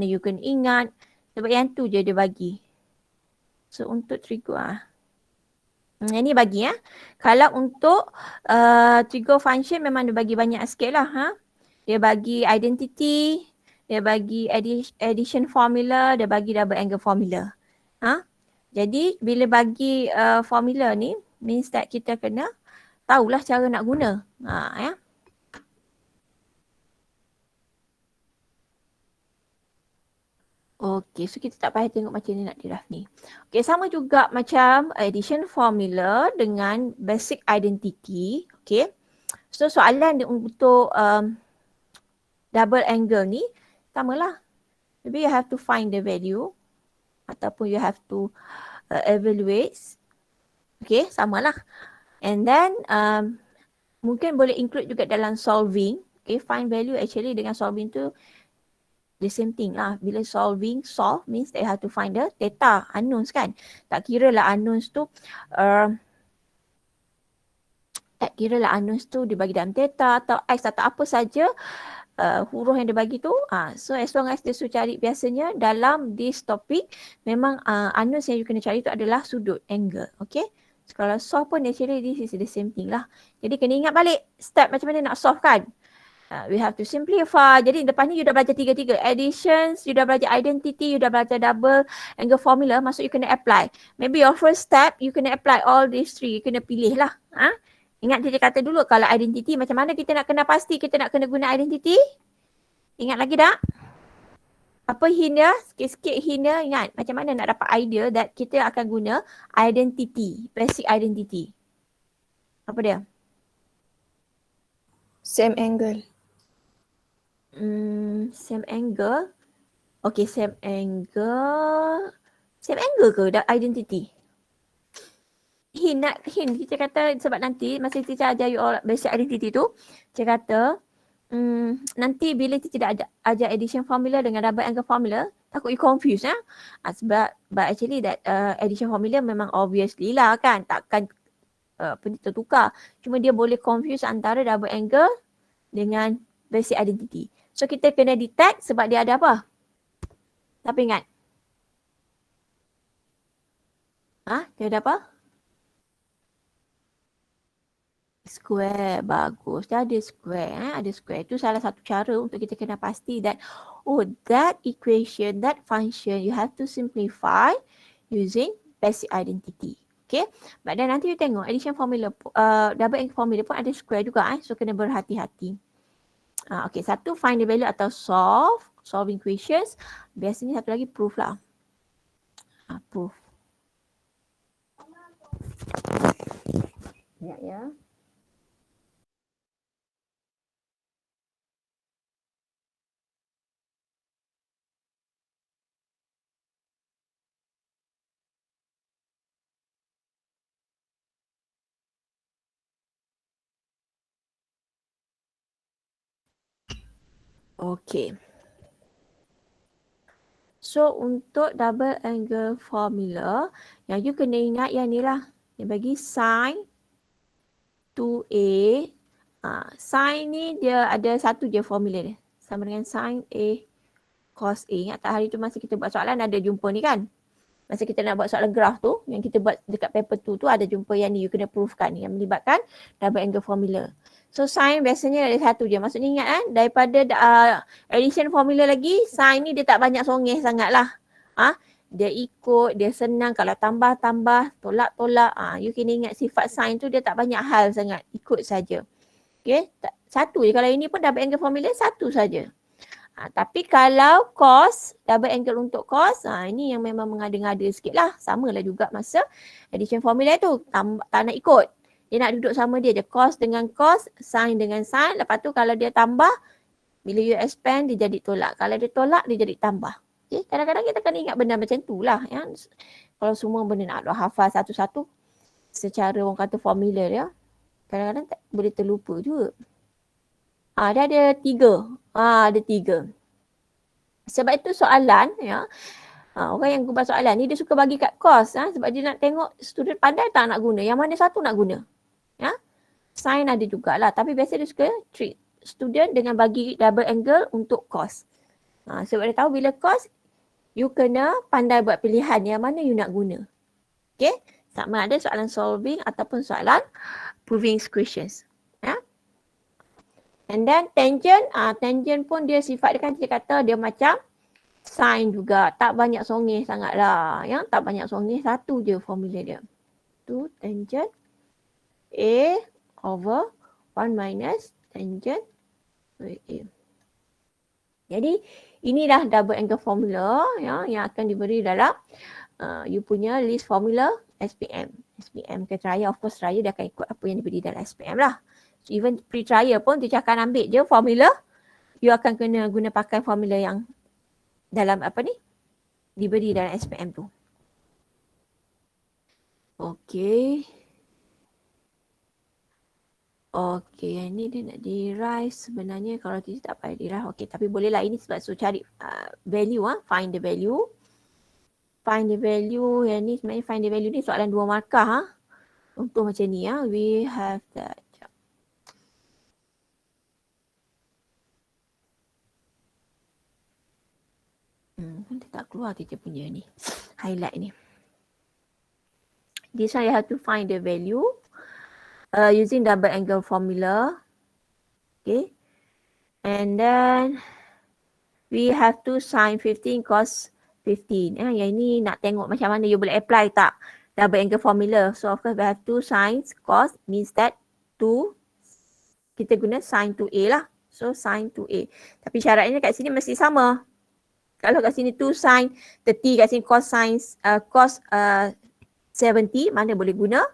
you kena ingat. Sebab yang tu je dia bagi. So untuk trigo ini bagi ya. Kalau untuk trigo function memang dia bagi banyak sikit lah. Dia bagi identity, dia bagi addition formula, dia bagi double angle formula. Jadi bila bagi formula ni means that kita kena tahulah cara nak guna. Ya. Okey, so kita tak payah tengok macam ni nak draft ni. Okey, sama juga macam addition formula dengan basic identity. Okey. So soalan dia untuk double angle ni samalah. Maybe you have to find the value ataupun you have to evaluate. Okey, samalah. And then mungkin boleh include juga dalam solving. Okay, find value actually dengan solving tu the same thing lah. Bila solve means they have to find the data, unknowns kan. Tak kira lah unknowns tu dibagi dalam data atau X atau apa saja huruf yang dia bagi tu. So as long as dia suruh cari biasanya dalam this topic memang unknowns yang you kena cari tu adalah sudut, angle. Okay. So, kalau solve pun actually this is the same thing lah. Jadi kena ingat balik step macam mana nak solve kan. We have to simplify. Jadi lepas ni you dah belajar tiga-tiga. Additions, you dah belajar identity, you dah belajar double angle formula. Maksud you kena apply. Maybe your first step, you kena apply all these three. You kena pilih lah. Ingat dia kata dulu kalau identity macam mana kita nak kena pasti kita nak kena guna identity? Ingat lagi tak? Apa hint dia? Sikit-sikit hint dia. Ingat macam mana nak dapat idea that kita akan guna identity. Basic identity. Apa dia? Same angle. Same angle. Okay, same angle. Same angle ke identity? Hint kita kata sebab nanti masa kita ajar you all basic identity tu, saya kata nanti bila kita tidak ajar addition formula dengan double angle formula, takut you confuse sebab actually that addition formula memang obviously lah kan, takkan tertukar. Cuma dia boleh confuse antara double angle dengan basic identity. So kita kena detect sebab dia ada apa? Siapa ingat? Dia ada apa? Square. Bagus. Dia ada square. Ada square. Itu salah satu cara untuk kita kena pasti that that equation, that function you have to simplify using basic identity. Okay. But then nanti you tengok addition formula, double angle formula pun ada square juga. So kena berhati-hati. Okay, satu find the value atau solving equations. Biasanya satu lagi proof lah. Proof. Ya. Okay. So untuk double angle formula yang you kena ingat yang ni lah. Dia bagi sin 2A. Sin ni dia ada satu je formula dia. Sama dengan sin A cos A. Ingat tak hari tu masa kita buat soalan ada jumpa ni kan? Masa kita nak buat soalan graf tu, yang kita buat dekat paper tu ada jumpa yang ni you kena proofkan yang melibatkan double angle formula. So sin biasanya ada satu je. Maksudnya ingat kan daripada addition formula lagi, sin ni dia tak banyak songeh sangat lah. Dia ikut, dia senang kalau tambah-tambah, tolak-tolak. You kena ingat sifat sin tu dia tak banyak hal sangat. Ikut saja. Okay. Satu je. Kalau ini pun double angle formula satu saja. Tapi kalau cos, double angle untuk cos, ini yang memang mengada-ngada sikit lah. Sama lah juga masa addition formula tu. Tak nak ikut. Dia nak duduk sama dia je. Cos dengan cos, sin dengan sin. Lepas tu kalau dia tambah, bila you expand dia jadi tolak. Kalau dia tolak dia jadi tambah. Okay? Kadang-kadang kita kena ingat benda macam tu lah. Ya? Kalau semua benda nak hafal satu-satu secara orang kata formula dia, kadang-kadang boleh terlupa juga. Dia ada 3. Ada 3. Sebab itu soalan ya. Orang yang buat soalan ni dia suka bagi kat cos sebab dia nak tengok student pandai tak nak guna. Yang mana satu nak guna. Ya. Sin ada jugalah tapi biasa dia suka treat student dengan bagi double angle untuk cos. Sebab dia tahu bila cos, you kena pandai buat pilihan yang mana you nak guna. Okay, sama ada soalan solving ataupun soalan proving questions. And then tangent, tangent pun dia sifat dia kan dia kata dia macam sin juga. Tak banyak songih sangat lah. Tak banyak songih, satu je formula dia. Tu tangent A over 1 minus tangent A. Jadi inilah double angle formula yang akan diberi dalam you punya list formula SPM. SPM ke trial, of course trial dia akan ikut apa yang diberi dalam SPM lah. So, even pre-trial pun dia akan ambil je formula, you akan kena guna pakai formula yang dalam diberi dalam SPM tu. Okay. Okay, yang ni dia nak derive sebenarnya kalau tidak tak payah derive. Okay, tapi bolehlah ini sebab so cari value, find the value. Find the value, yang ni sebenarnya find the value ni soalan 2 markah. Untuk macam ni, we have that. Dia tak keluar dia punya ni, highlight ni. This one you have to find the value using double angle formula. Okay. And then we have to sin 15 cos 15. Yang ini nak tengok macam mana you boleh apply tak double angle formula. So of course we have 2 sines cos means that 2 kita guna sin 2a lah. So sin 2a. Tapi syaratnya kat sini mesti sama. Kalau kat sini 2 sin 30, kat sini cos 70, mana boleh guna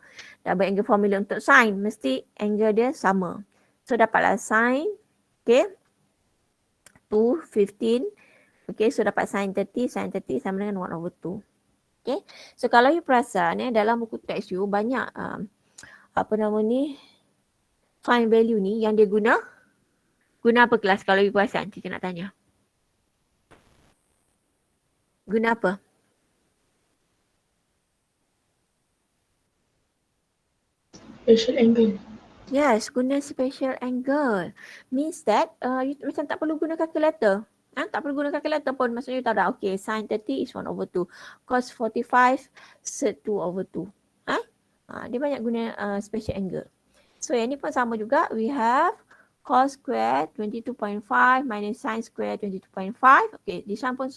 double angle formula untuk sin. Mesti angle dia sama. So dapatlah sin, okay, 2, 15. Okay, so dapat sin 30 sama dengan 1/2. Okay, so kalau you perasan dalam buku teks you banyak find value ni yang dia guna apa kelas kalau you perasan? Kita nak tanya. Guna apa? Special angle. Yes, guna special angle. Means that you macam tak perlu guna calculator. Tak perlu guna calculator pun. Maksudnya you tahu dah, okay, sin 30 is 1/2. Cos 45 sec 2/2. Dia banyak guna special angle. So yang ni pun sama juga. We have cos square 22.5 minus sin square 22.5. Okay, this one pun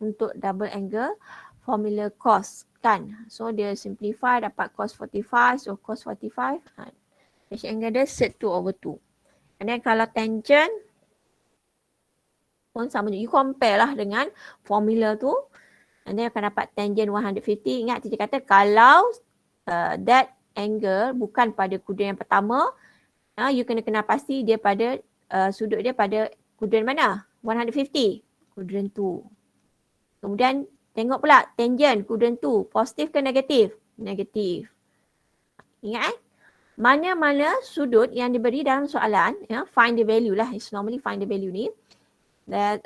untuk double angle formula cos kan. So dia simplify dapat cos 45. So cos 45 special angle dia sec 2/2. And then kalau tangent pun sama juga. You compare lah dengan formula tu. And then akan dapat tangent 150. Ingat teacher kata kalau that angle bukan pada kuadran yang pertama, you kena kenal pasti dia pada sudut dia pada kuadran mana? 150. Kuadran 2. Kemudian tengok pula tangent kuadran 2. Positif ke negatif? Negatif. Ingat mana-mana sudut yang diberi dalam soalan, find the value lah. It's normally find the value ni. That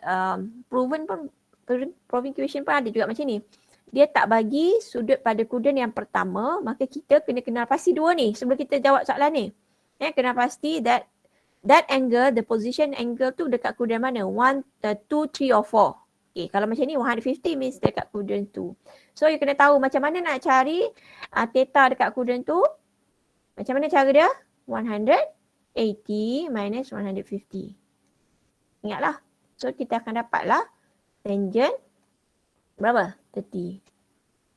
proving question pun ada juga macam ni. Dia tak bagi sudut pada kuadran yang pertama, maka kita kena kenal pasti dua ni sebelum kita jawab soalan ni. Kenal pasti that angle, the position angle tu dekat kuadran mana? 1, 2, 3 or 4. Okay, kalau macam ni 150 means dekat kuadran 2. So you kena tahu macam mana nak cari theta dekat kuadran 2. Macam mana cara dia? 180 minus 150. Ingatlah. So kita akan dapatlah tangent berapa? 30.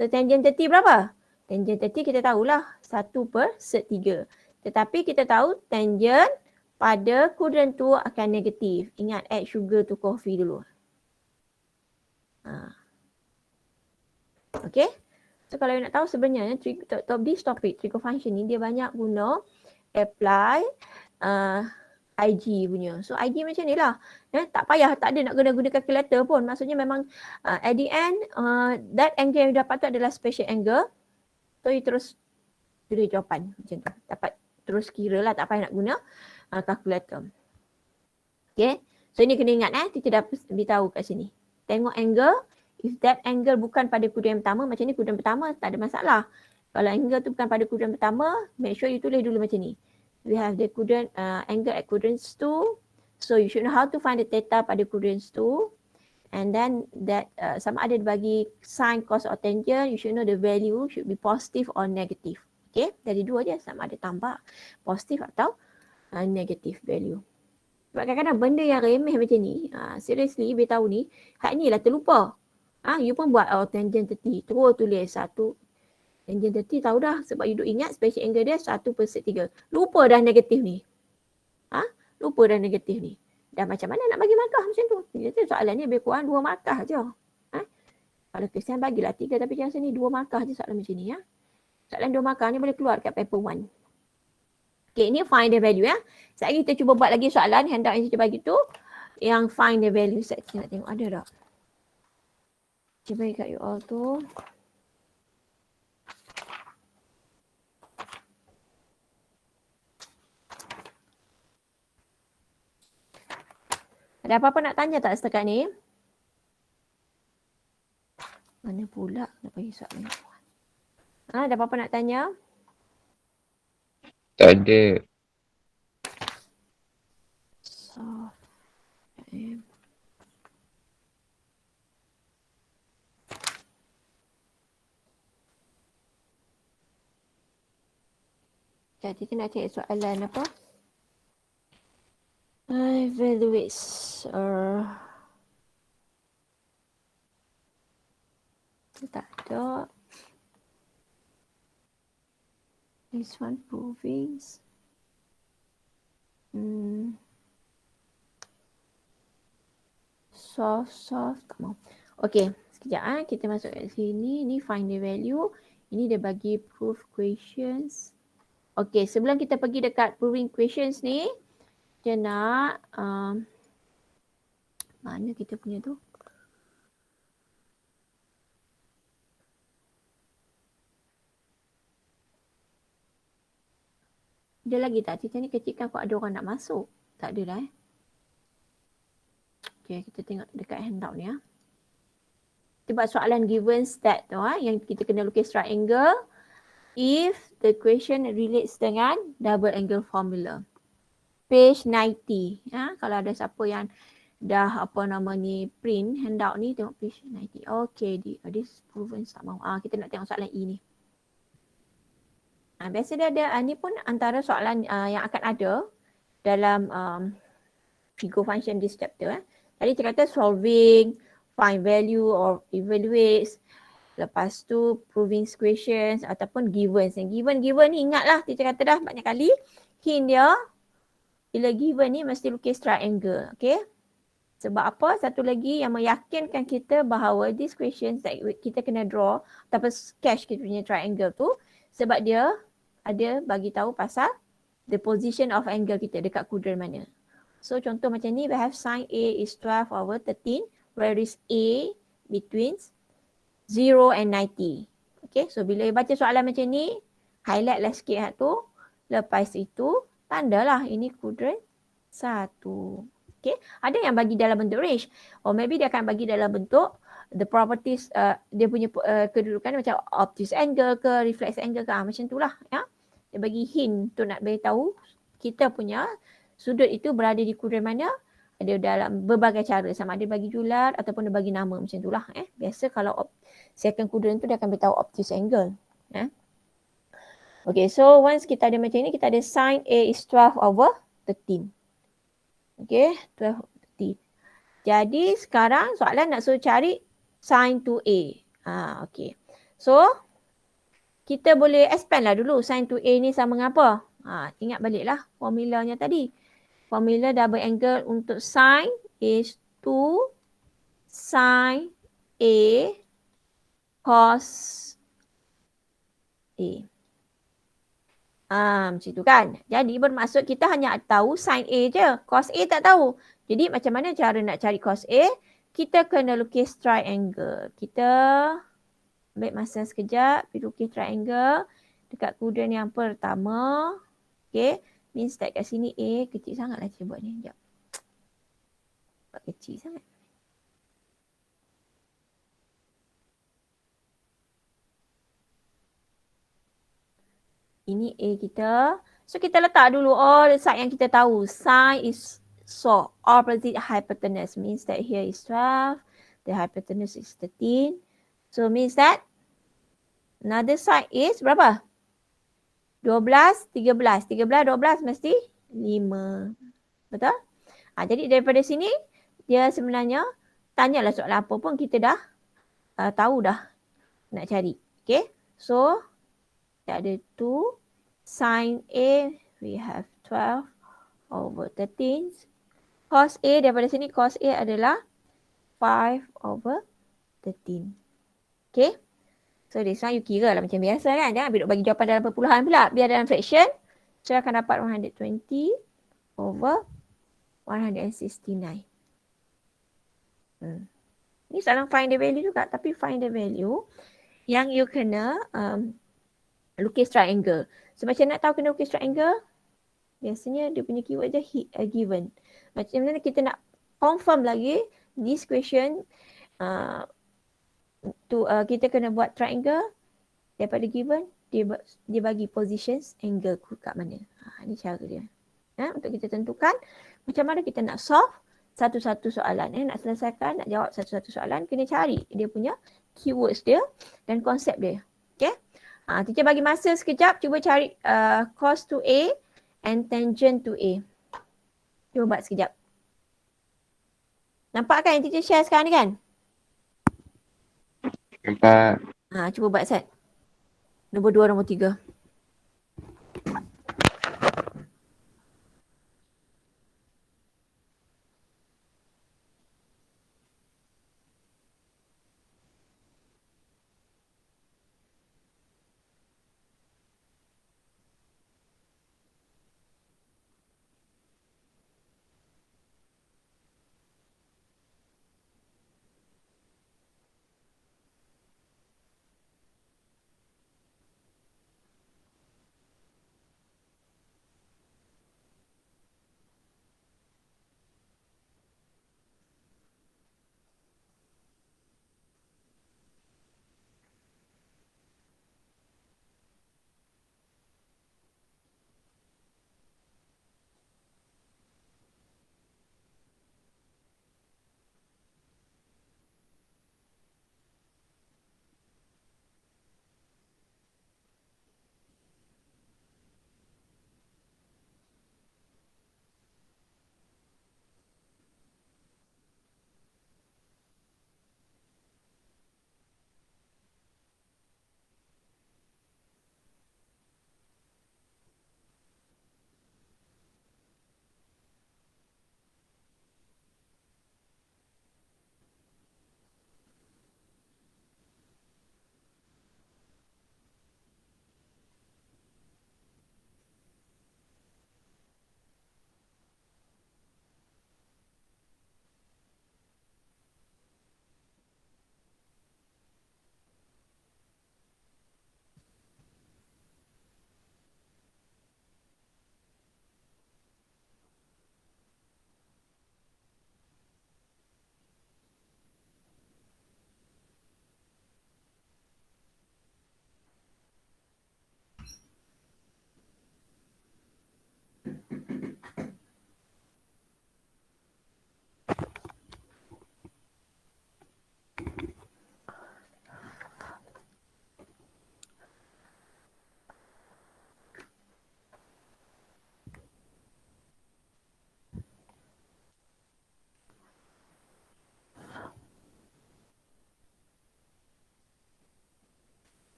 So tangent 30 berapa? Tangent 30 kita tahulah 1/3. Tetapi kita tahu tangent pada kuadran 2 akan negatif. Ingat add sugar to coffee dulu. Okay. So kalau nak tahu sebenarnya this topic trigo function ni dia banyak guna apply IG punya. So IG macam ni lah. Tak payah, tak ada nak guna calculator pun. Maksudnya memang at the end that angle yang dapat tu adalah special angle. So you terus tulis jawapan macam tu. Dapat terus kira lah, tak payah nak guna calculator. Okay. So ini kena ingat kita dah beritahu kat sini. Tengok angle. If that angle bukan pada kuadran pertama, macam ni kuadran pertama tak ada masalah. Kalau angle tu bukan pada kuadran pertama, make sure you tulis dulu macam ni. We have the quadrant angle at quadrant 2. So you should know how to find the theta pada quadrant 2. And then that sama ada bagi sine, cos or tangent, you should know the value should be positive or negative. Okay, dari dua je, sama ada tambah positif atau negative value. Sebab kadang-kadang benda yang remeh macam ni, seriously, you tahu ni, hak ni lah terlupa. You pun buat tangent 30, terus tulis 1. Tangent 30 tahu dah sebab you duk ingat special angle dia 1/3. Lupa dah negatif ni. Lupa dah negatif ni. Dan macam mana nak bagi markah macam tu? Jadi soalan ni lebih kurang 2 markah je. Kalau Kristian bagilah 3 tapi jangan sini 2 markah je soalan macam ni. Soalan 2 markah ni boleh keluar kat paper 1. Okay, ni find the value ya. Sekejap kita cuba buat lagi soalan handout yang kita bagi tu. Yang find the value. Sekejap nak tengok ada tak? Cuba kat you all tu. Ada apa-apa nak tanya tak setakat ni? Mana pula nak bagi soalan ni? Ada apa-apa nak tanya? Tak ada. Jadi kita nak cari soalan apa? Evaluates tak ada. This one proving. Soft tak mau. Okay, sekejap kita masuk kat sini. Ni find the value. Ini dia bagi proof questions. Okay, sebelum kita pergi dekat proving questions ni, kita nak mana kita punya tu? Ada lagi tak? Cerita ni kecilkan kok ada orang nak masuk. Tak ada dah Okay, kita tengok dekat handout ni Kita buat soalan given stat tu yang kita kena lukis triangle if the question relates dengan double angle formula. Page 90. Kalau ada siapa yang dah print handout ni, tengok page 90. Okay, this proven tak mahu. Kita nak tengok soalan E ni. Biasa dia ada, ni pun antara soalan yang akan ada dalam Figo function this chapter. Tadi kita kata solving, find value or evaluates. Lepas tu proving questions ataupun givens. Yang given ni ingatlah kita kata dah banyak kali. Hint dia, bila given ni mesti lukis triangle. Okay. Sebab apa? Satu lagi yang meyakinkan kita bahawa these questions that kita kena draw ataupun sketch kita punya triangle tu. Sebab dia ada bagi tahu pasal the position of angle kita dekat kuadran mana. So contoh macam ni, we have sin A is 12/13 where is A between 0 and 90. Okay, so bila baca soalan macam ni, highlight lah sikit hak tu. Lepas itu, tandalah ini kuadran 1. Okay, ada yang bagi dalam bentuk range. Or maybe dia akan bagi dalam bentuk the properties, dia punya kedudukan macam obtuse angle ke, reflex angle ke, macam tu lah. Ya. Dia bagi hint untuk nak beritahu kita punya sudut itu berada di kuadran mana. Ada dalam berbagai cara, sama ada bagi jular ataupun dia bagi nama macam tu lah. Biasa kalau second quadrant tu dia akan beritahu obtuse angle. Okay, so once kita ada macam ni, kita ada sin A is 12/13. Okay, 12/13. Jadi sekarang soalan nak suruh cari sin 2A. Okay. So, kita boleh expand lah dulu sin 2A ni sama dengan apa. Ingat baliklah formulanya tadi. Formula double angle untuk sin is 2 sin A cos A. Macam tu kan. Jadi bermaksud kita hanya tahu sin A je. Cos A tak tahu. Jadi macam mana cara nak cari cos A? Kita kena lukis triangle. Kita ambil masa sekejap. Pergi lukis triangle dekat kuadran yang pertama. Okay. Means that kat sini A kecil sangat lah saya buat ni. Sekejap. Buat kecil sangat. Ini A kita. So kita letak dulu all the side yang kita tahu. Sin is so opposite hypotenuse. Means that here is 12. The hypotenuse is 13. So means that another side is berapa? 12, 13. 13, 12 mesti 5. Betul? Jadi daripada sini, dia sebenarnya tanyalah soalan apa pun kita dah tahu dah nak cari. Okay. So, kita ada 2. Sin A, we have 12 over 13. Cos A, daripada sini cos A adalah 5 over 13. Okay. So this one you kira lah macam biasa kan. Jangan duduk bagi jawapan dalam perpuluhan pula. Biar dalam fraction. So akan dapat 120 over 169. Ni soalan find the value juga. Tapi find the value yang you kena lukis triangle. So macam nak tahu kena lukis triangle. Biasanya dia punya keyword je given. Macam mana kita nak confirm lagi this question. Kita kena buat triangle daripada given, dia bagi positions angle kat mana. Ni cara dia. Untuk kita tentukan macam mana kita nak solve satu-satu soalan. Nak selesaikan, nak jawab satu-satu soalan, kena cari dia punya keywords dia dan konsep dia. Okay. Teacher bagi masa sekejap, cuba cari cos to A and tangent to A. Cuba buat sekejap. Nampak kan yang teacher share sekarang ni kan? Nampak. Cuba buat set. Nombor 2, nombor 3.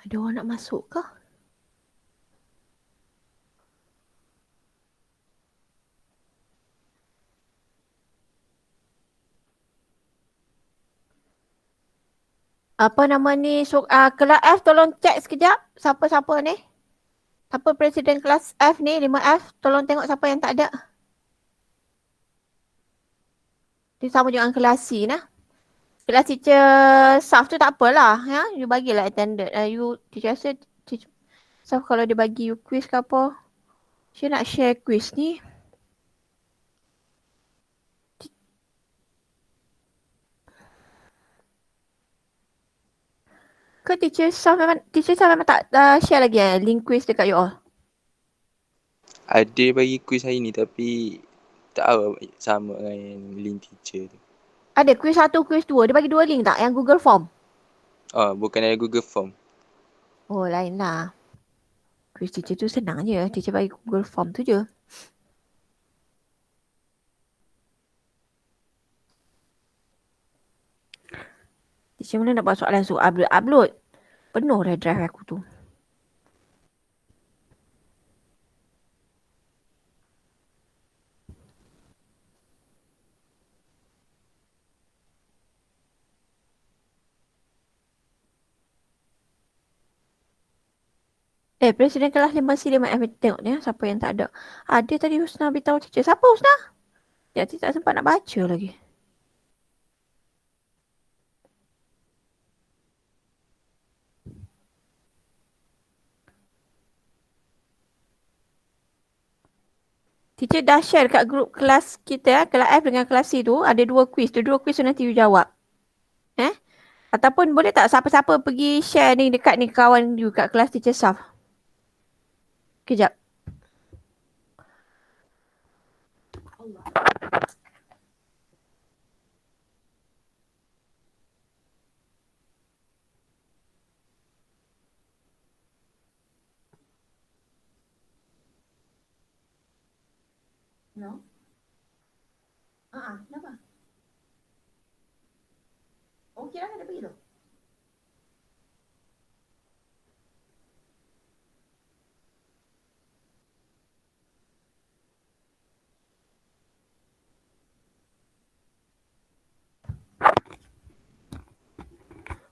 Ada orang nak masuk ke? Apa nama ni? Kelas F tolong check sekejap. Siapa-siapa ni? Siapa presiden kelas F ni? 5F. Tolong tengok siapa yang tak ada. Dia sama dengan kelas C nah. Kelas teacher Saf tu tak apalah. Ya? You bagilah attended. You teacher rasa Saf kalau dia bagi you quiz ke apa. Saya nak share quiz ni. Ke teacher Saf memang tak share lagi link quiz dekat you all? Ada bagi quiz hari ni tapi tak tahu sama dengan link teacher tu. Ada quiz 1, quiz 2. Dia bagi 2 link tak? Yang Google Form? Bukan ada Google Form. Oh, lain lah. Quiz teacher tu senang je. Teacher bagi Google Form tu je. Teacher mana nak buat soalan so upload. Penuh dah drive aku tu. Presiden kelas 5C5 tengok ni siapa yang tak ada. Ada tadi Husna beritahu teacher. Siapa Husna? Dia tak sempat nak baca lagi. Teacher dah share kat grup kelas kita, kelas F dengan kelas C tu. Ada 2 quiz. Tu 2 quiz tu nanti you jawab. Ataupun boleh tak siapa-siapa pergi share ni dekat ni kawan you kat kelas teacher Saf. Kejap. No. Kenapa? Okey lah, ada pergi tu.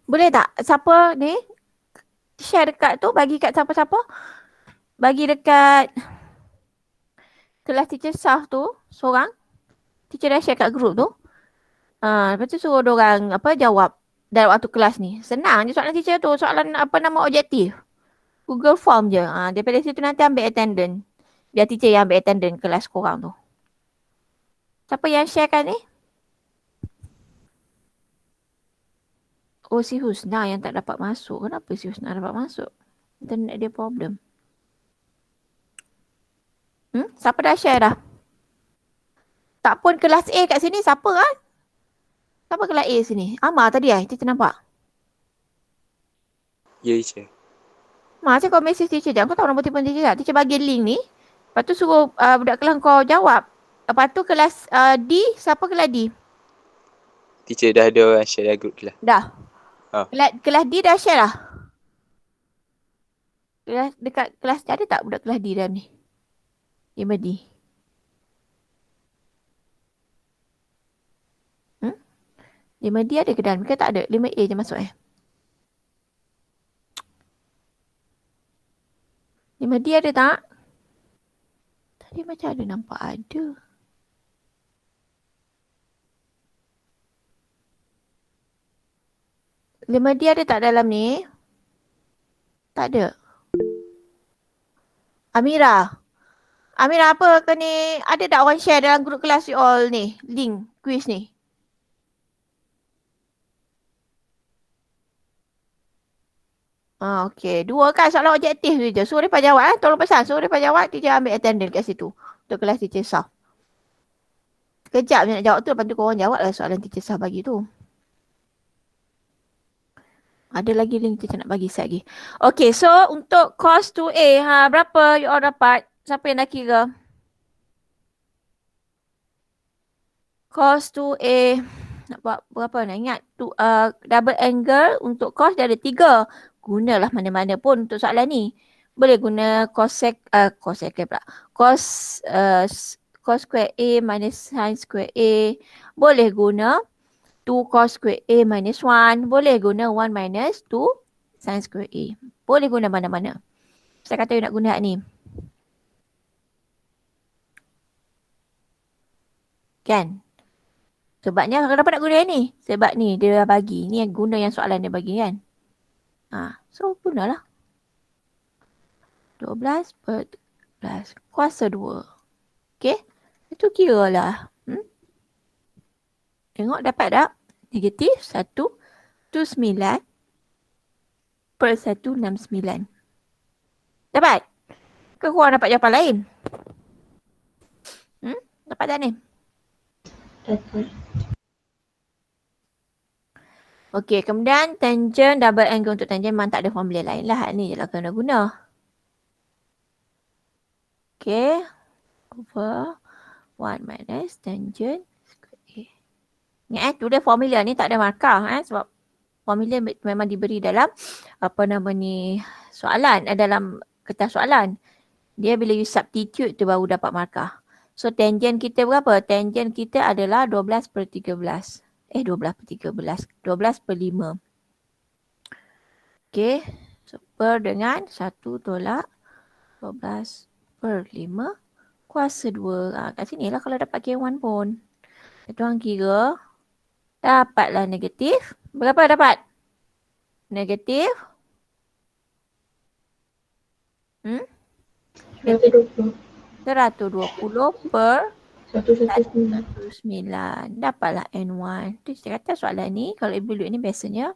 Boleh tak? Siapa ni share dekat tu, bagi kat siapa-siapa? Bagi dekat kelas teacher Saf tu, seorang. Teacher dah share kat grup tu. Lepas tu suruh diorang jawab dalam waktu kelas ni. Senang je soalan teacher tu. Soalan objektif. Google Form je. Daripada situ nanti ambil attendance. Biar teacher yang ambil attendance kelas korang tu. Siapa yang sharekan ni? Oh, si Husna yang tak dapat masuk. Kenapa si Husna dapat masuk? Internet dia problem. Siapa dah share dah? Tak pun kelas A kat sini siapa kan? Siapa kelas A sini? Amar tadi teacher nampak? Ya, teacher. Macam kau message teacher je. Kau tahu nombor telefon teacher tak? Teacher bagi link ni. Lepas tu suruh budak kelas kau jawab. Lepas tu kelas D, siapa kelas D? Teacher dah ada orang share dalam grup kelas. Dah. Kelas D dah share dah. Dekat kelas ada tak budak kelas D dalam ni? 5D. 5D ada ke dalam? Ke tak ada? 5A je masuk 5D ada tak? Tadi macam ada nampak ada. Lima D ada tak dalam ni? Tak ada. Amira apa ke ni? Ada tak orang share dalam grup kelas you all ni? Link quiz ni. Okey. 2 kan soalan objektif tu je. Suruh mereka jawab Tolong pesan. Suruh mereka jawab. Teacher ambil attendance kat situ. Untuk kelas teacher Saf. Sekejap je nak jawab tu. Lepas tu korang jawab lah soalan teacher Saf bagi tu. Ada lagi link teacher nak bagi set lagi. Okey. So untuk course 2A. Berapa you all dapat? Siapa yang dah kira? Course 2A. Nak buat berapa nak ingat? Double angle untuk course dia ada 3. Gunalah mana-mana pun untuk soalan ni. Boleh guna cos square A minus sin square A. Boleh guna 2 cos square A minus 1. Boleh guna 1 minus 2 sin square A. Boleh guna mana-mana. Saya kata you nak guna ni. Kan? Sebabnya kenapa nak guna ni? Sebab ni dia bagi. Ni yang guna yang soalan dia bagi kan? So gunalah. 12 per 12 kuasa 2. Okay. Itu kira lah. Tengok dapat tak? Negatif 1 tu 9. per 169. Dapat? Ke korang dapat jawapan lain? Dapat tak ni? Dapat. Okey, kemudian tangent double angle untuk tangent memang tak ada formula lain lah. Ni je lah kena guna. Okey. Over 1 minus tangent square A. Ingat tu dia formula ni tak ada markah sebab formula memang diberi dalam soalan, dalam kertas soalan. Dia bila you substitute tu baru dapat markah. So tangent kita berapa? Tangent kita adalah 12 per 13. 12 per 13. 12 per 5. Okay. So per dengan 1 tolak 12 per 5 kuasa 2. Kat sini lah kalau dapat K1 pun. Tuan kira. Dapatlah negatif. Berapa dapat? Negatif. 120. 120 per 119. 9. Dapatlah N1. Tu saya kata soalan ni kalau evaluate ni biasanya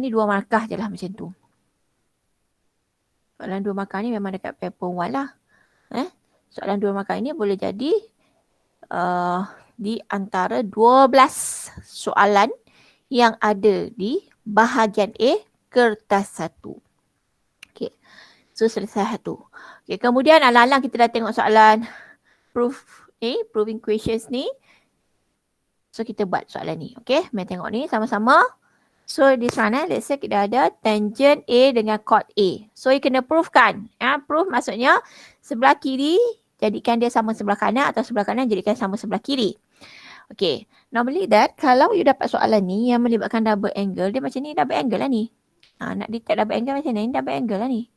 dua markah je lah macam tu. Soalan 2 markah ni memang dekat paper 1 lah. Soalan 2 markah ni boleh jadi di antara 12 soalan yang ada di bahagian A kertas 1. Okay. So selesai satu. Okay, kemudian alang-alang kita dah tengok soalan proving questions ni. So kita buat soalan ni. Okay, mari tengok ni sama-sama. So this one let's say kita ada tangent A dengan chord A. So you kena prove kan. Prove maksudnya sebelah kiri jadikan dia sama sebelah kanan atau sebelah kanan jadikan sama sebelah kiri. Okay, normally that kalau you dapat soalan ni yang melibatkan double angle, dia macam ni double angle lah ni. Nak detect double angle macam ni double angle lah ni.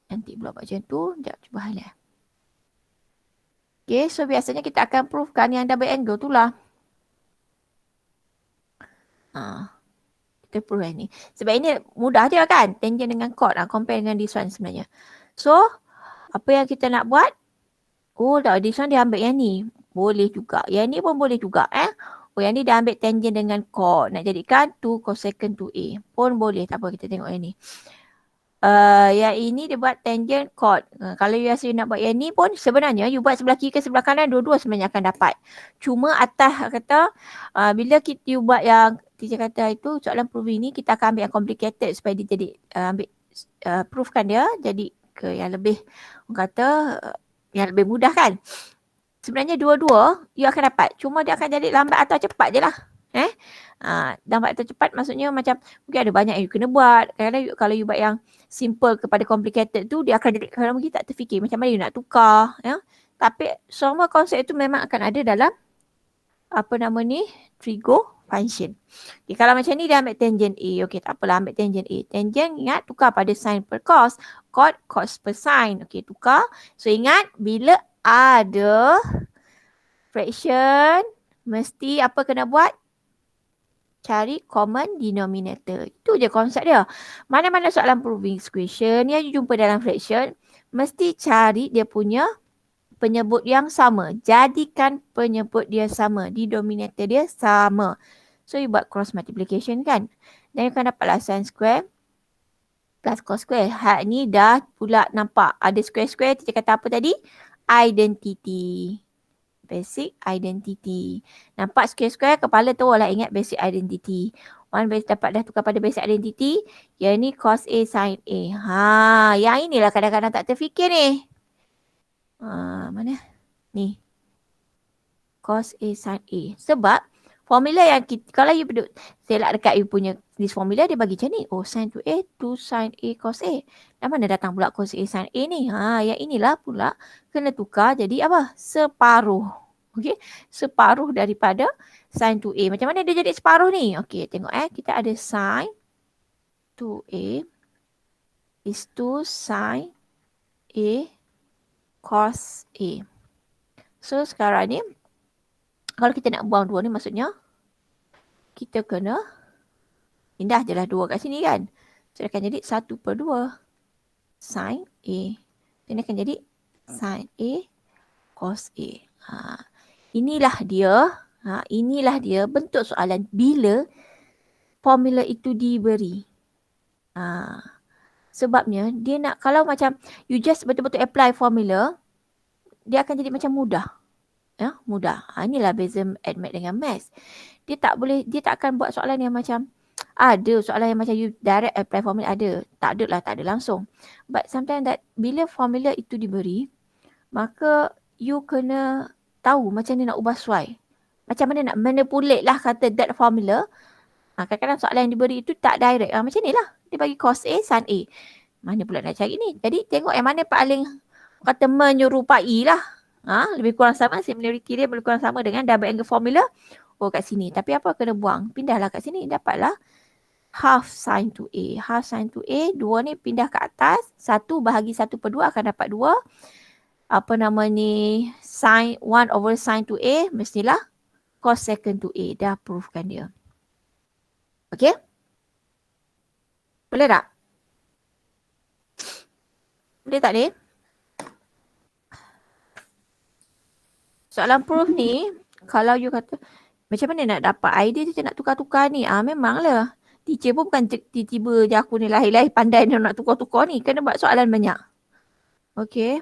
Nanti pula buat macam tu. Sekejap cuba highlight. Okay, so biasanya kita akan provekan yang double angle tu lah. Kita prove yang ni. Sebab ini mudah je kan. Tangent dengan chord. Compare dengan this one sebenarnya. So, apa yang kita nak buat? Tak, this one dia ambil yang ni. Boleh juga. Yang ni pun boleh juga. Yang ni dia ambil tangent dengan chord. Nak jadikan 2 cosecant 2A. Pun boleh. Tak apa, kita tengok yang ni. Yang ini dia buat tangent chord. Kalau you rasa you nak buat yang ni pun sebenarnya you buat sebelah kiri ke sebelah kanan dua-dua sebenarnya akan dapat. Cuma atas kata bila you buat yang teacher kata itu soalan proving ni kita akan ambil yang complicated supaya dia jadi proofkan dia jadi ke yang lebih yang lebih mudah kan. Sebenarnya dua-dua you akan dapat. Cuma dia akan jadi lambat atau cepat je lah. Lambat atau cepat maksudnya macam mungkin ada banyak yang you kena buat. Kadang-kadang kalau you buat yang simple kepada complicated tu dia akan jadi kadang mungkin tak terfikir macam mana you nak tukar. Tapi semua konsep itu memang akan ada dalam trigo function. Okay, kalau macam ni dia ambil tangent A. Okey, tak apalah ambil tangent A. Tangent ingat tukar pada sin per cos. Cos per sin. Okey, tukar. So ingat bila ada fraction mesti apa kena buat? Cari common denominator. Itu je konsep dia. Mana-mana soalan proving question yang you jumpa dalam fraction, mesti cari dia punya penyebut yang sama. Jadikan penyebut dia sama. Denominator dia sama. So you buat cross multiplication kan. Dan you akan dapatlah sin square plus cos square. Ni dah pula nampak. Ada square-square. Kita kata apa tadi? Identity. Basic identity. Nampak square-square kepala tu lah ingat basic identity. One base dapat dah tukar pada basic identity. Yang ni cos A sin A. Yang inilah kadang-kadang tak terfikir ni. Mana? Ni. Cos A sin A. Sebab formula yang kita, kalau you select dekat you punya this formula dia bagi macam ni. Sin 2A 2 sin A cos A. Dan mana datang pula cos A sin A ni? Yang inilah pula kena tukar jadi apa? Separuh. Okey, separuh daripada sin 2A. Macam mana dia jadi separuh ni? Okey, tengok kita ada sin 2A is to sin A cos A. So sekarang ni kalau kita nak buang dua ni maksudnya kita kena pindah je lah dua kat sini kan. So dia akan jadi 1/2 sin A. Ini akan jadi sin A cos A. Inilah dia bentuk soalan bila formula itu diberi. Sebabnya dia nak, kalau macam you just betul-betul apply formula, dia akan jadi macam mudah. Mudah. Inilah beza admat dengan maths. Dia tak akan buat soalan yang macam, ada soalan yang macam you direct apply formula, ada. Tak ada langsung. But sometimes that bila formula itu diberi, maka you kena tahu macam mana nak ubah sesuai. Macam mana nak manipulate lah kata that formula. Kadang-kadang soalan yang diberi itu tak direct. Macam ni lah. Dia bagi cos A, sin A. Mana pula nak cari ni? Jadi tengok yang mana paling kata menyerupai lah. Lebih kurang sama, similarity dia lebih kurang sama dengan double angle formula. Kat sini. Tapi apa kena buang? Pindahlah kat sini. Dapatlah half sin 2A. Half sin 2A, 2 ni pindah ke atas. 1 bahagi 1/2 akan dapat 2. Apa nama ni? Sin 1 over sin 2A mestilah cos second 2A. Dah proofkan dia. Okay? Boleh tak? Boleh tak ni? Soalan proof ni, kalau you kata, macam mana nak dapat idea tu nak tukar-tukar ni? Memanglah. Teacher pun bukan tiba-tiba je aku ni lahir-lahir pandai nak tukar-tukar ni. Kena buat soalan banyak. Okay.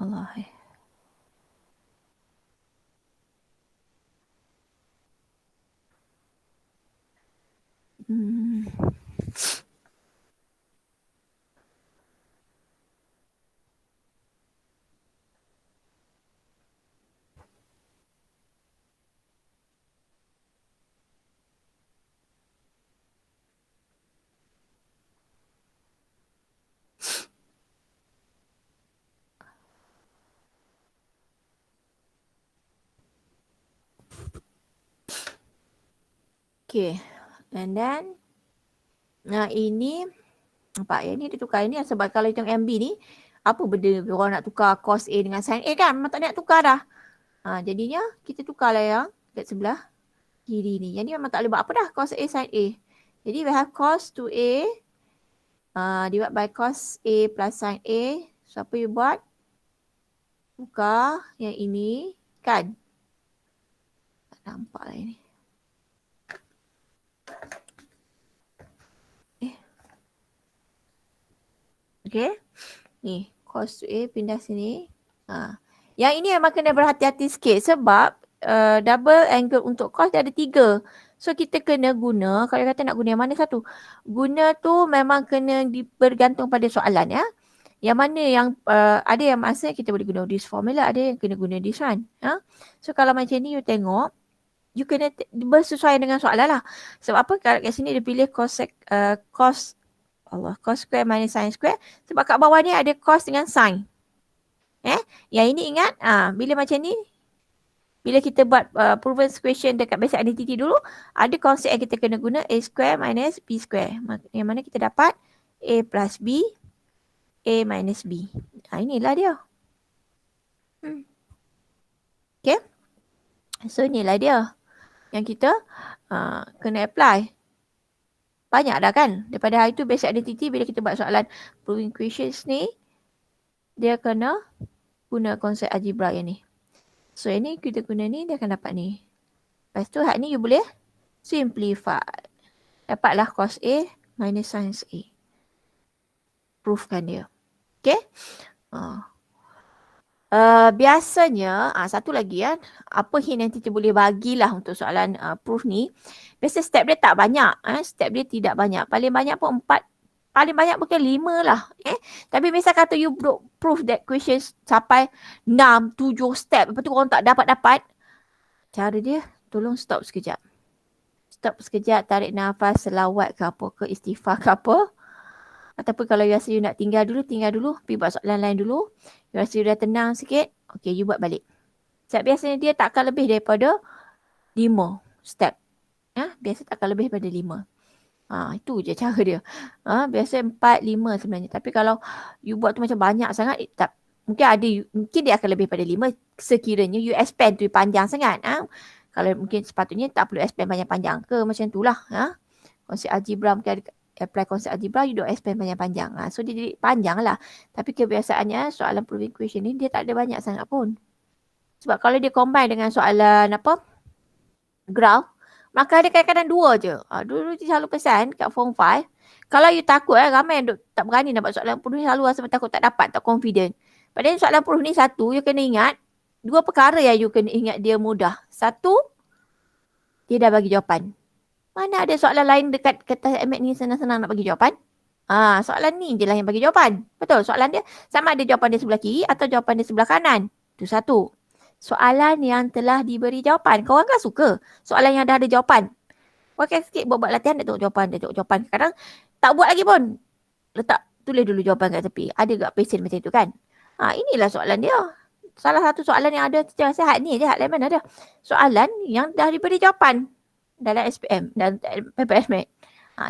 Allah. Okay. And then ini nampak ya, ni dia tukar ini sebab kalau tengok MB ni, apa benda orang nak tukar cos A dengan sin A kan? Memang tak nak tukar dah. Jadinya kita tukarlah yang kat sebelah kiri ni. Yang ni memang tak boleh buat apa dah, cos A sin A. Jadi we have cos 2A divided by cos A plus sin A. So apa you buat? Tukar yang ini kan? Tak nampak lah ini. Okay. Ni cos 2A pindah sini. Yang ini memang kena berhati-hati sikit sebab double angle untuk cos dia ada 3. So kita kena guna, kalau kata nak guna yang mana satu? Guna tu memang kena bergantung pada soalan ya. Yang mana yang ada yang masa kita boleh guna this formula, ada yang kena guna this one. So kalau macam ni you tengok, you kena bersesuaian dengan soalan lah. Sebab apa? Kat sini dia pilih cos square minus sin square. Sebab kat bawah ni ada cos dengan sin. Yang ini ingat, bila macam ni, bila kita buat proven question dekat basic identity dulu, ada konsep yang kita kena guna A square minus B square. Yang mana kita dapat A plus B, A minus B. Inilah dia. Okay. So inilah dia yang kita kena apply. Banyak dah kan. Daripada hari tu basic identity bila kita buat soalan proving questions ni, dia kena guna konsep algebra yang ni. So yang ni kita guna ni, dia akan dapat ni. Lepas tu hak ni you boleh simplify. Dapatlah cos A minus sin A. Proofkan dia. Okay. Biasanya, satu lagi kan, apa hint yang kita boleh bagilah untuk soalan proof ni. Biasa step dia tak banyak. Step dia tidak banyak. Paling banyak pun 4. Paling banyak mungkin 5 lah. Tapi misal kata you proof that question sampai 6, 7 step. Lepas tu korang tak dapat-dapat. Cara dia, tolong stop sekejap. Stop sekejap, tarik nafas, selawat ke apa ke, istighfar ke apa. Ataupun kalau you rasa you nak tinggal dulu. Pergi buat soalan lain dulu. You rasa you dah tenang sikit. Okay, you buat balik. Sebab biasanya dia tak akan lebih daripada 5 step. Biasa tak akan lebih daripada 5. Itu je cara dia. Biasa 4, 5 sebenarnya. Tapi kalau you buat tu macam banyak sangat, mungkin dia akan lebih daripada 5 sekiranya you expand tu panjang sangat. Kalau mungkin sepatutnya tak perlu expand panjang-panjang ke macam tu lah. Konsep algebra mungkin ada apply konsep algebra, you duk expand panjang-panjang. So dia jadi panjang lah. Tapi kebiasaannya soalan proving question ni dia tak ada banyak sangat pun. Sebab kalau dia combine dengan soalan graph, maka ada kadang-kadang 2 je. Dulu dia selalu pesan kat form 5, kalau you takut ramai yang tak berani nak buat soalan proof ni, selalu rasa takut tak dapat, tak confident. Padahal soalan proof ni satu, you kena ingat 2 perkara yang you kena ingat dia mudah. Satu, dia dah bagi jawapan. Mana ada soalan lain dekat kertas MX ni senang-senang nak bagi jawapan? Soalan ni je lah yang bagi jawapan. Betul, soalan dia sama ada jawapan dia sebelah kiri atau jawapan dia sebelah kanan. Itu satu. Soalan yang telah diberi jawapan. Korang kan suka soalan yang dah ada jawapan. Pakai sikit buat latihan, dia tengok jawapan. Kadang tak buat lagi pun. Tulis dulu jawapan kat tepi. Ada tak pesen macam tu kan? Inilah soalan dia. Salah satu soalan yang ada secara sihat ni je, hak lemon ada. Soalan yang dah diberi jawapan dalam SPM dan PPS Math.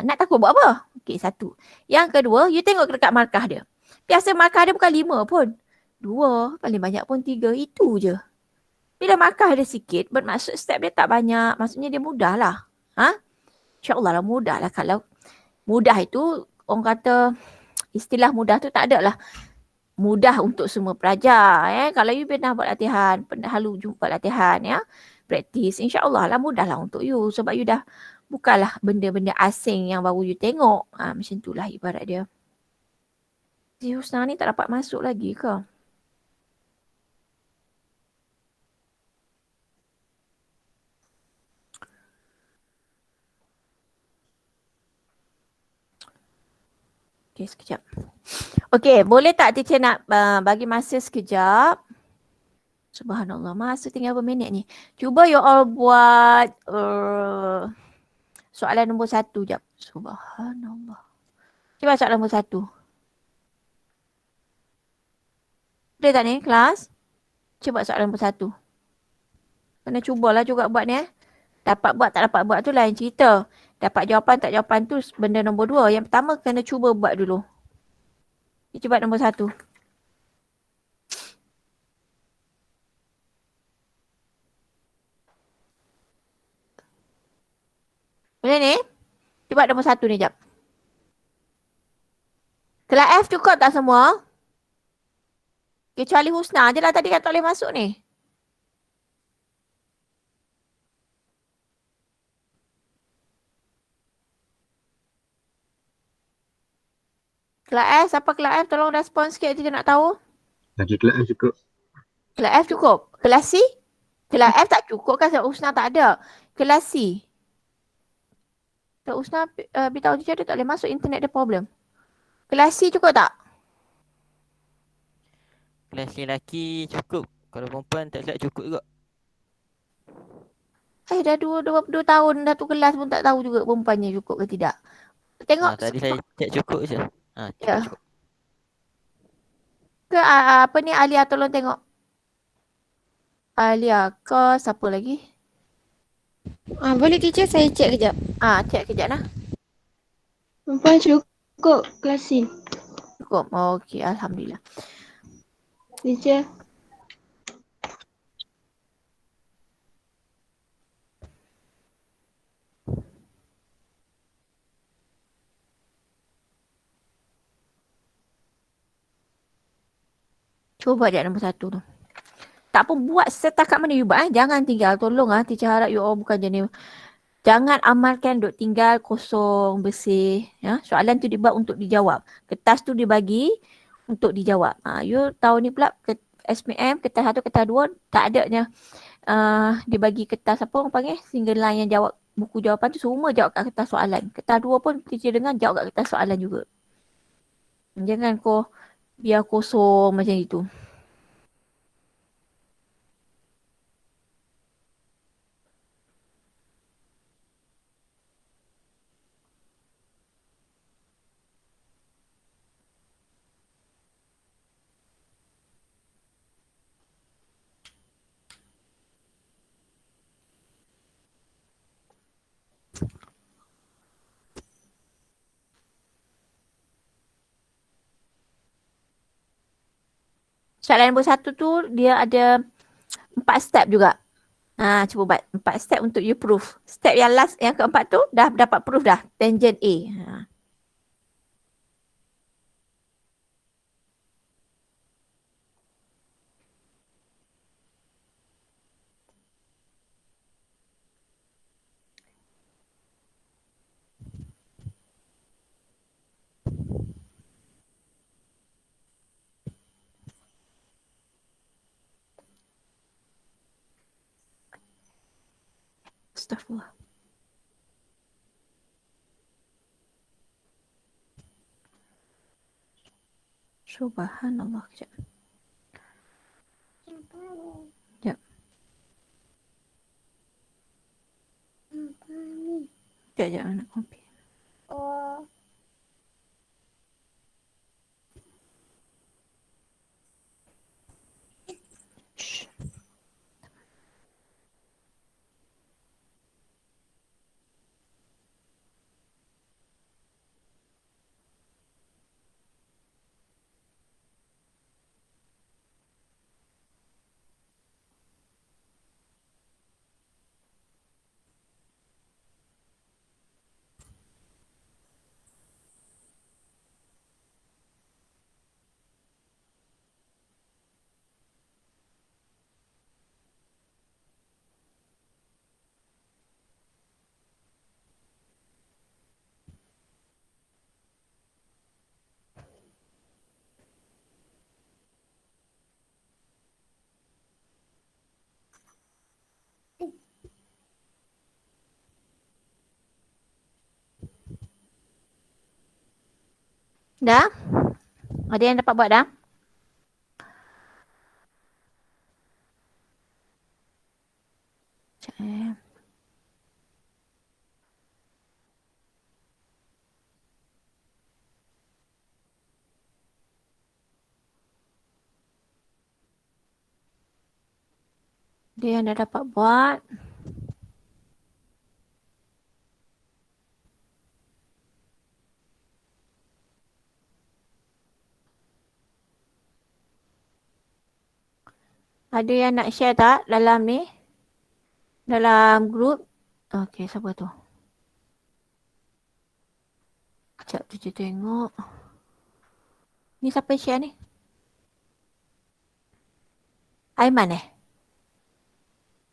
Nak takut buat apa? Okey, satu. Yang kedua, you tengok dekat markah dia. Biasa markah dia bukan 5 pun. 2, paling banyak pun 3. Itu je. Bila markah dia sikit, bermaksud step dia tak banyak. Maksudnya dia mudah lah. InsyaAllah lah mudah lah. Kalau mudah itu, orang kata istilah mudah tu tak ada lah. Mudah untuk semua pelajar. Kalau you pernah buat latihan, pernah lalu jumpa latihan, praktis, insyaAllah lah mudah lah untuk you. Sebab you dah bukanlah benda-benda asing yang baru you tengok. Macam itulah ibarat dia. Si Husna ni tak dapat masuk lagi ke? Okay, sekejap. Okay, boleh tak teacher nak bagi masa sekejap? Subhanallah, masa tinggal berapa minit ni? Cuba you all buat soalan nombor 1 jap. Subhanallah. Cuba soalan nombor 1. Boleh tak ni kelas? Cuba soalan nombor 1. Kena cubalah juga buat ni. Dapat buat tak dapat buat tu lain cerita. Dapat jawapan tak jawapan tu benda nombor 2. Yang pertama kena cuba buat dulu. Cuba nombor 1. Boleh ni? Cuba nombor 1 ni jap. Kelas F cukup tak semua? Kecuali Husna je lah tadi kan tak boleh masuk ni. Kelas F, siapa kelas F? Tolong respon sikit je nak tahu. Lagi kelas F cukup. Kelas F cukup. Kelas C? Kelas F tak cukup kan sebab Husna tak ada. Kelas C. Tak Husna beritahu je dia tak boleh masuk, internet dia problem. Kelas C cukup tak? Kelas lelaki cukup. Kalau perempuan tak silap cukup juga. Dah 2 tahun dah tu kelas pun tak tahu juga perempuannya cukup ke tidak. Tengok. Tadi saya cek cukup je. Cukup. Ke apa ni Alia, tolong tengok. Alia ke siapa lagi? Boleh teacher saya cek kejap. Cek kejap lah. Perempuan cukup kelas C. Cukup. Okey, alhamdulillah. Teacher. Cuba je nombor 1 tu. Tak pun buat setakat mana you buat. Jangan tinggal. Tolong teacher harap you all bukan jenis. Jangan amalkan duk tinggal kosong, bersih. Soalan tu dibuat untuk dijawab. Kertas tu dibagi untuk dijawab. You tahu ni pula SPM, kertas 1, kertas 2 tak adanya dibagi kertas apa orang panggil single line yang jawab buku jawapan tu semua jawab kat kertas soalan. Kertas 2 pun teacher dengar jawab kat kertas soalan juga. Jangan kau biar kosong macam itu. Soalan nombor 1 tu dia ada 4 step juga. Cuba buat 4 step untuk you proof. Step yang last, yang keempat tu dah dapat proof dah. Tangent A. Astagfirullah. Subhanallah. Kejap. Kejap. Kejap, nak copy. Shh. Dah? Ada yang dapat buat dah? Sekejap eh. Dia yang dah dapat buat. Ada yang nak share tak dalam ni? Dalam grup? Okey, siapa tu? Sekejap tu je tengok. Ni siapa share ni? Aiman eh?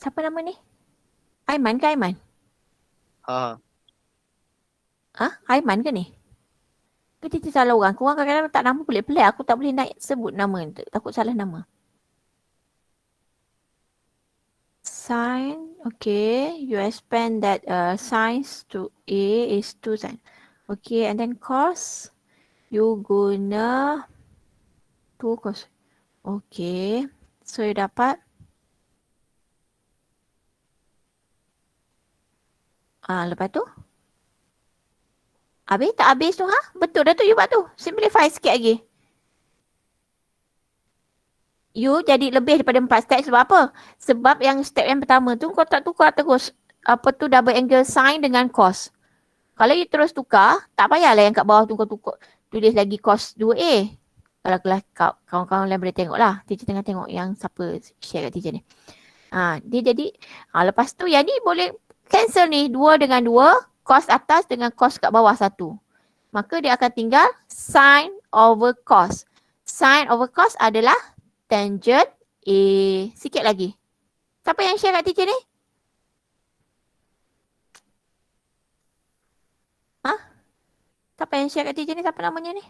Siapa nama ni? Aiman ke Aiman? Ha. Aiman ke ni? Ke Cici salah orang? Korang kadang-kadang letak nama pelik-pelik. Aku tak boleh naik sebut nama. Takut salah nama. Sign. Okay. You expand that signs to A is 2 sign. Okay. And then cost. You guna 2 cost. Okay. So you dapat. Lepas tu. Habis tak habis tu ha? Betul dah tu you buat tu. Simplify sikit lagi. You jadi lebih daripada 4 step sebab apa? Sebab yang step yang pertama tu kau tak tukar terus apa tu double angle sign dengan cos. Kalau you terus tukar, tak payahlah yang kat bawah tu kau tukar tulis lagi cos 2A. Kalau kawan-kawan lain boleh tengok lah. Teacher tengah tengok yang siapa share kat teacher ni. Dia jadi lepas tu yang ni boleh cancel ni 2 dengan 2. Cos atas dengan cos kat bawah 1. Maka dia akan tinggal sin over cos. Sin over cos adalah tangent A. Sikit lagi. Siapa yang share kat teacher ni? Siapa yang share kat teacher ni? Siapa namanya ni?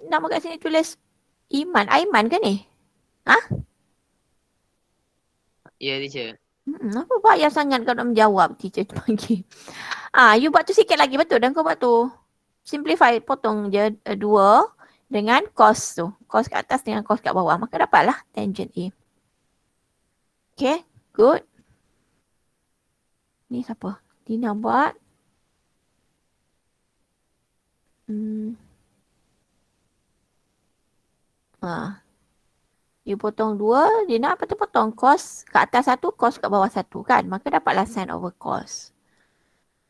Nama kat sini tulis Iman. Aiman ke ni? Ya, teacher. Apa payah sangat kau nak menjawab teacher tu panggil. You buat tu sikit lagi betul dan kau buat tu. Simplify, potong je 2 dengan cos tu. Cos kat atas dengan cos kat bawah. Maka dapatlah tangent A. Okay, good. Ni siapa? Tina buat. You potong 2, dia nak apa tu potong cos kat atas 1, cos kat bawah 1 kan. Maka dapatlah sin over cos.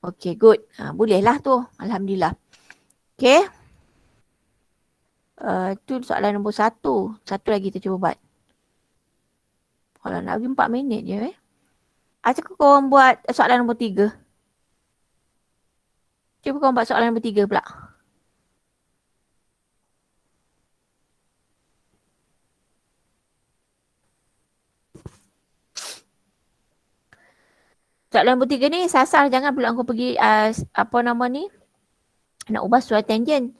Okay, good. Bolehlah tu. Alhamdulillah. Okay. Tu soalan nombor 1. Satu lagi kita cuba buat. Kalau nak pergi 4 minit je Cakap korang buat soalan nombor 3. Cuba korang buat soalan nombor 3 pula. Soalan nombor 3 ni sasar jangan pula kau pergi apa nama ni nak ubah soal tangent.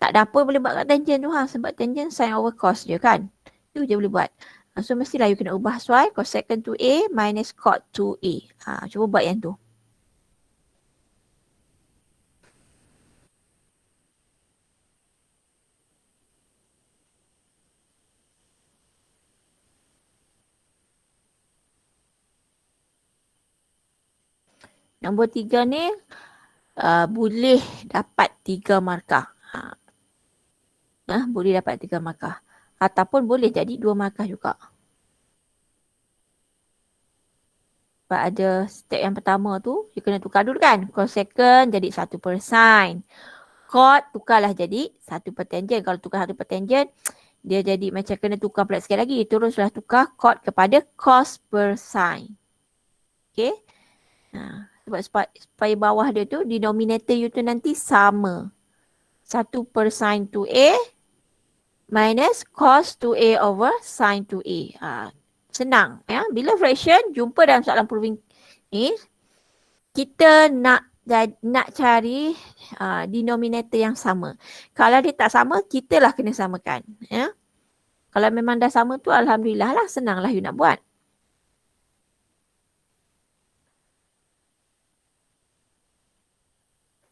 Tak ada apa boleh buat kat tangent tu sebab tangent sin over cos je kan. Tu je boleh buat. So mestilah you kena ubah soal cosecant 2A minus cot 2A. Cuba buat yang tu. Nombor 3 ni boleh dapat 3 markah. Boleh dapat 3 markah. Ataupun boleh jadi 2 markah juga. Sebab ada step yang pertama tu, you kena tukar dulu kan. Cosecant jadi 1/sin. Cot tukarlah jadi 1/tangent. Kalau tukar 1/tangent, dia jadi macam kena tukar pula sekali lagi. Teruslah tukar cot kepada cos/sin. Okay. Sebab supaya bawah dia tu, denominator you tu nanti sama. 1/sin 2A minus cos 2A over sin 2A. Senang. Ya. Bila fraction, jumpa dalam soalan proving ni, kita nak cari denominator yang sama. Kalau dia tak sama, kita lah kena samakan. Ya. Kalau memang dah sama tu, alhamdulillah lah, senang lah you nak buat.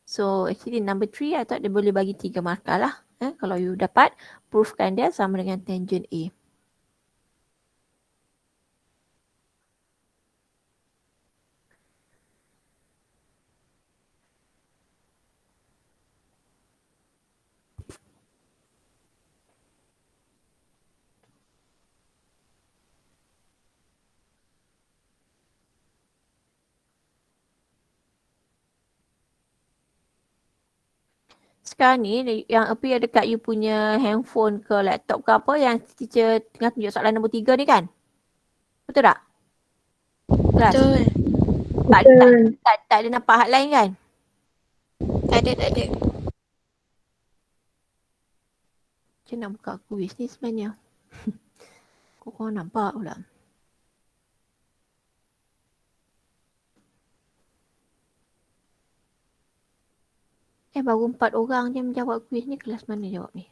So actually number 3, I thought dia boleh bagi 3 markah lah. Kalau you dapat proofkan dia sama dengan tangent A. Sekarang ni yang appear dekat you punya handphone ke laptop ke apa yang teacher tengah tunjuk soalan nombor 3 ni kan? Betul tak? Betul. Tak ada nampak hal lain kan? Tak ada. Macam nak buka quiz ni sebenarnya. Kok korang nampak pula? Baru 4 orang je menjawab kuis ni. Kelas mana jawab ni?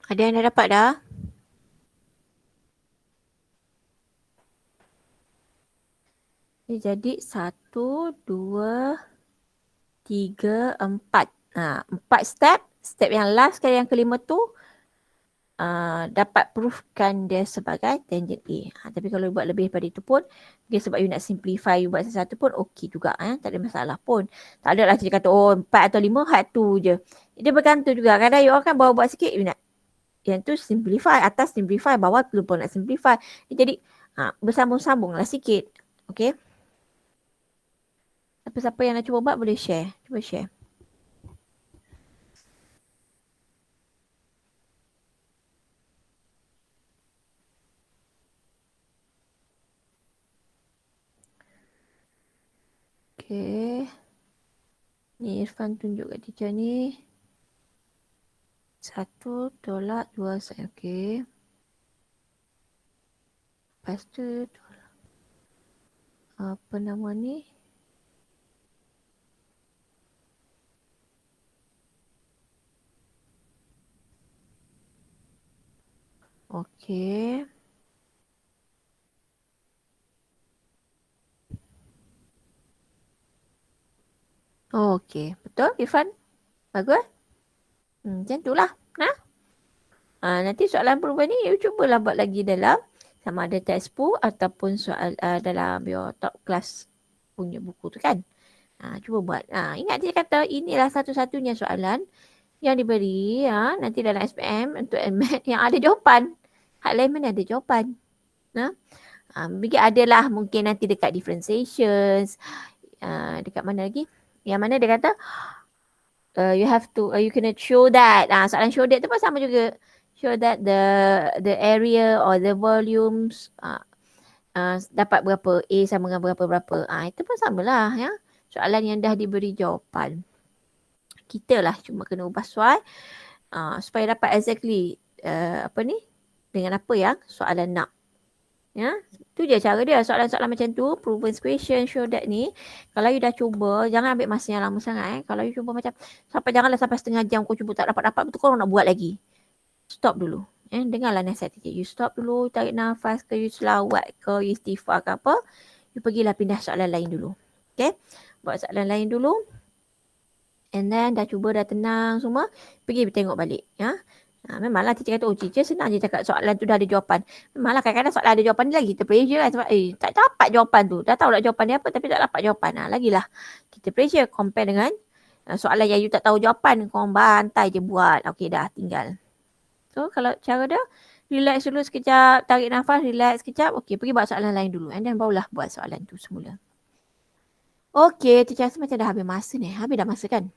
Ada yang dah dapat dah? Jadi 1, 2, 3, 4. 4 step. Step yang last sekali yang kelima tu dapat proofkan dia sebagai tangent A. Tapi kalau buat lebih daripada itu pun, okay, sebab you nak simplify, you buat sesuatu pun okey juga. Tak ada masalah pun. Tak ada lah dia kata 4 atau 5 had tu je. Dia bergantung juga. Kadang you orang kan bawa buat sikit, you nak yang tu simplify, atas simplify, bawah lupa nak simplify. Jadi bersambung-sambung lah sikit. Okay. Siapa-siapa yang nak cuba buat boleh share. Cuba share. Okay. Ni Irfan tunjuk kat teacher ni. 1 tolak 2 sin. Okay. Lepas tu tolak. Apa nama ni? Okay. Okay. Betul Irfan? Bagus? Macam tu lah. Nanti soalan perubahan ni you cubalah buat lagi dalam Sama ada textbook ataupun soal dalam your top class punya buku tu kan. Cuba buat. Ingat dia kata inilah satu-satunya soalan yang diberi nanti dalam SPM untuk MAT yang ada jawapan. Hak lain mana ada jawapan. Mungkin adalah mungkin nanti dekat differentiations. Dekat mana lagi? Yang mana dia kata you have to you kena show that. Soalan show that tu pun sama juga. Show that the area or the volumes dapat berapa, A sama dengan berapa-berapa. Itu pun samalah ya. Soalan yang dah diberi jawapan. Kita lah cuma kena ubah soal supaya dapat exactly dengan apa yang soalan nak. Ya, tu je cara dia. Soalan-soalan macam tu, proven question, show that ni, kalau you dah cuba, jangan ambil masa yang lama sangat. Kalau you cuba macam janganlah sampai setengah jam kau cuba tak dapat-dapat, betul kau nak buat lagi. Stop dulu. Dengarlah nasihat teacher. You stop dulu, tarik nafas ke, you selawat ke, you istighfar ke apa. You pergilah pindah soalan lain dulu. Okay. Buat soalan lain dulu. And then dah cuba, dah tenang semua. Pergi tengok balik. Ya. Memanglah teacher kata, teacher senang je cakap soalan tu dah ada jawapan. Memanglah kadang-kadang soalan ada jawapan ni lagi kita pressure lah. Sebab tak dapat jawapan tu. Dah tahu lah jawapan dia apa tapi tak dapat jawapan. Lagilah kita pressure compare dengan soalan yang you tak tahu jawapan. Kau bantai je buat. Okay dah tinggal. So kalau cara dia, relax dulu sekejap, tarik nafas, relax sekejap. Okay, pergi buat soalan lain dulu. And then barulah buat soalan tu semula. Okay, teacher rasa macam dah habis masa ni. Habis dah masa kan?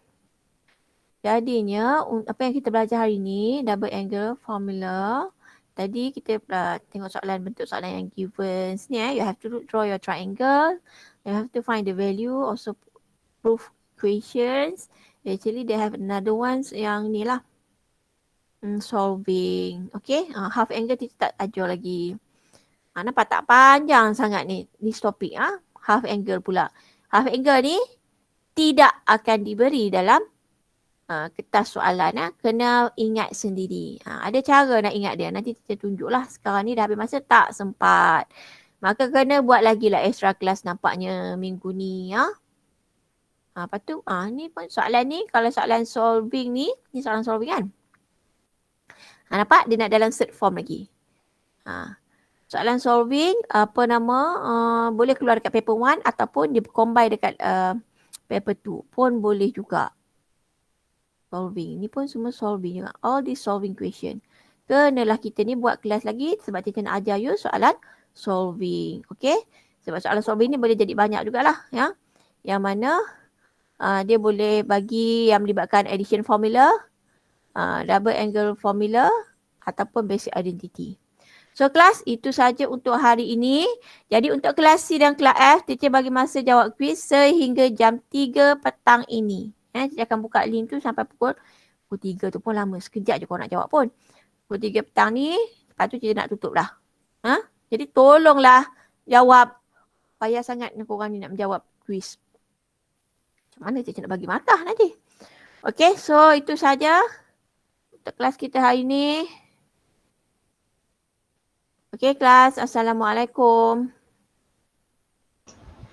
Jadinya, apa yang kita belajar hari ni, double angle formula. Tadi kita tengok soalan, bentuk soalan yang given ni. You have to draw your triangle. You have to find the value, also prove equations. Actually, they have another ones yang ni lah. Solving. Okay. Half angle kita tak ajar lagi. Nampak tak panjang sangat ni topik. Half angle pula. Half angle ni tidak akan diberi dalam kertas soalan. Kena ingat sendiri. Ada cara nak ingat dia. Nanti kita tunjuklah. Sekarang ni dah habis masa tak sempat. Maka kena buat lagi lah extra class nampaknya minggu ni. Lepas tu ni pun soalan ni. Kalau soalan solving ni soalan solving kan. Nampak? Dia nak dalam third form lagi. Soalan solving, boleh keluar dekat paper 1 ataupun dia combine dekat paper 2 pun boleh juga. Solving. Ni pun semua solving juga. All these solving question. Kenalah kita ni buat kelas lagi sebab kita nak ajar you soalan solving. Okay? Sebab soalan solving ni boleh jadi banyak jugalah. Ya? Yang mana dia boleh bagi yang melibatkan addition formula, double angle formula ataupun basic identity. So kelas itu saja untuk hari ini. Jadi untuk kelas C dan kelas F, teacher bagi masa jawab kuis sehingga jam 3 petang ini. Teacher akan buka link tu sampai pukul 3 tu pun lama. Sekejap je kau nak jawab pun. Pukul 3 petang ni, lepas tu teacher nak tutup dah. Jadi tolonglah jawab. Payah sangat korang ni nak menjawab kuis. Macam mana teacher nak bagi markah nanti? Okay, so itu saja untuk kelas kita hari ini. Okay, kelas. Assalamualaikum.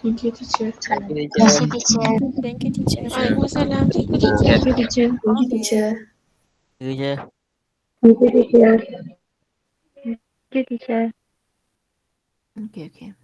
Thank you, teacher. Thank you, teacher. Thank you, teacher. Waalaikumsalam. Thank you, teacher. Thank you, teacher. Thank you, teacher. Itu je. Thank you, teacher. Thank you, teacher. Okay, okay.